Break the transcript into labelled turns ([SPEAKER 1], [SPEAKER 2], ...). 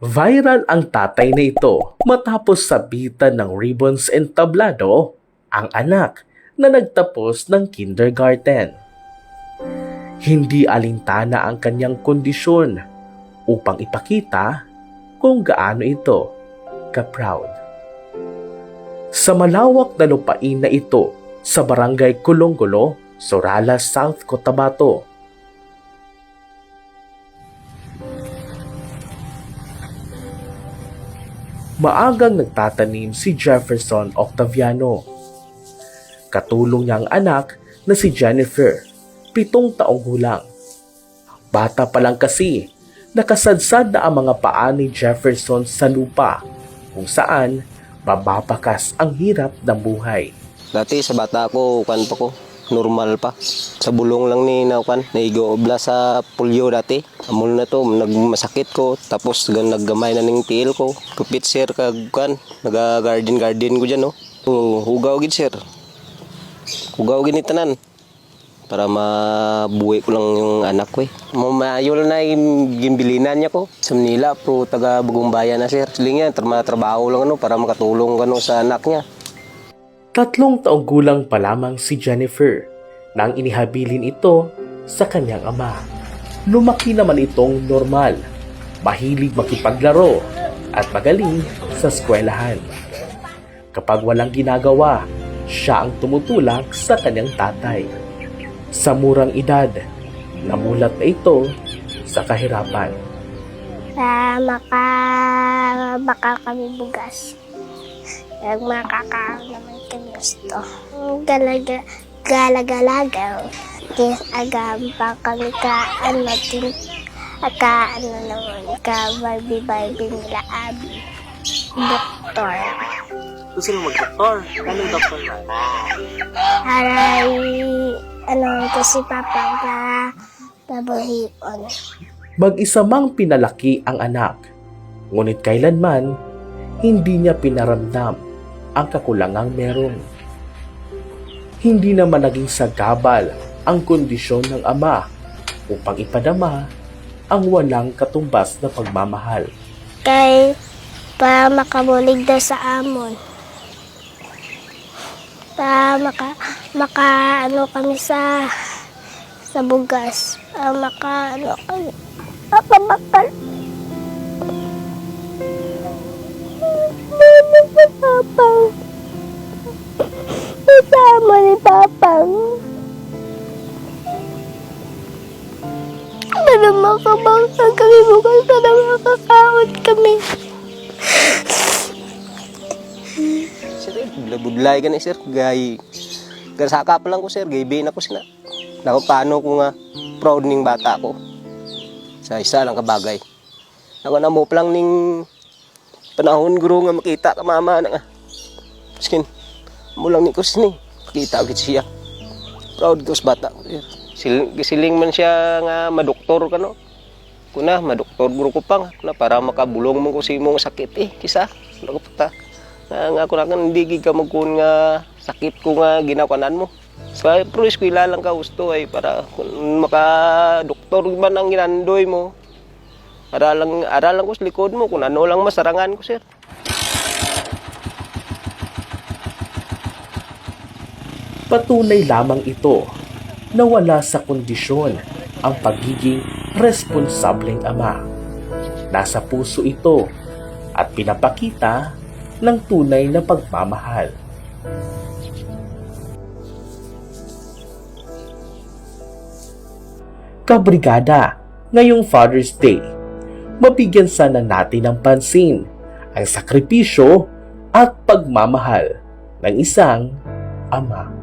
[SPEAKER 1] Viral ang tatay na ito matapos sabitan ng ribbons and tablado ang anak na nagtapos ng kindergarten. Hindi alintana ang kanyang kondisyon upang ipakita kung gaano ito ka-proud. Sa malawak na lupain na ito sa barangay Kulonggolo, Sorala, South Cotabato, maagang nagtatanim si Jefferson Octaviano. Katulong niya ang anak na si Jennifer, 7 taong gulang. Bata pa lang kasi, nakasadsad na ang mga paa ni Jefferson sa lupa, kung saan mababakas ang hirap ng buhay.
[SPEAKER 2] Dati sa bata ako, normal pa. Sa bulong lang ni naigo-obla sa pulyo dati. Amol na to, nagmasakit ko, tapos naggamay na ng tiil ko. Kupit sir, naga-garden ko dyan, no. Hugaw gid sir. Hugaw gid ni tanan. Para mabuhay ko lang yung anak ko eh. Mamayol na yung gimbilinan niya ko. Sa Manila, pro taga Bagong Bayan na sir. Siling yan, trabaho lang para makatulong sa anak niya.
[SPEAKER 1] 3 taong gulang pa lamang si Jennifer nang inihabilin ito sa kanyang ama. Lumaki naman itong normal, mahilig makipaglaro at magaling sa eskwelahan. Kapag walang ginagawa, siya ang tumutulak sa kanyang tatay. Sa murang edad, namulat na ito sa kahirapan.
[SPEAKER 3] Makabakal kami bugas. Makakaon naman kami gusto. Galagalagaw. Agam pa kami Barbie nila Abby. Doktor.
[SPEAKER 2] Gusto mo mag-doktor? Anong doktor na?
[SPEAKER 3] Aray, kasi papa ka nabuhion.
[SPEAKER 1] Mag-isa mang pinalaki ang anak, ngunit kailanman hindi niya pinaramdam ang kakulangang meron. Hindi naman naging sagabal ang kondisyon ng ama upang ipadama ang walang katumbas na pagmamahal.
[SPEAKER 3] Kay para makabulig daw sa amon. Para kami sa bugas. Kami. Papabakal. Papang. Kasama ni Papang. Ano makabangsan kami bukas na makakaon kami.
[SPEAKER 2] Sir, budlay ka na sir. Gasaka pa lang ko sir. Gaybayin ako sila. Paano ko nga proud ning bata ko. Sa isa lang kabagay. Ako na mo pa lang ning panahon guro nga makita ka mama na nga. Skin, mo lang ni ko sini. Makita agad siya. Proud ko sa bata ko sir. Siling man siya nga madoktor ka no. Kuna madoktor guro ko pang na para makabulong mo ko si mong sakit kisa. Ano ko pata. Nga ko na hindi ka magkun nga sakit ko nga ginakanan mo. So, pero eskwela lang ka gusto ay para maka-doktor man ang ginandoy mo. Aralang ko sa likod mo kung ano lang masarangan ko, sir.
[SPEAKER 1] Patunay lamang ito na wala sa kondisyon ang pagiging responsableng ama. Nasa puso ito at pinapakita ng tunay na pagmamahal. Kabrigada, ngayong Father's Day, mabigyan sana natin ng pansin ang sakripisyo at pagmamahal ng isang ama.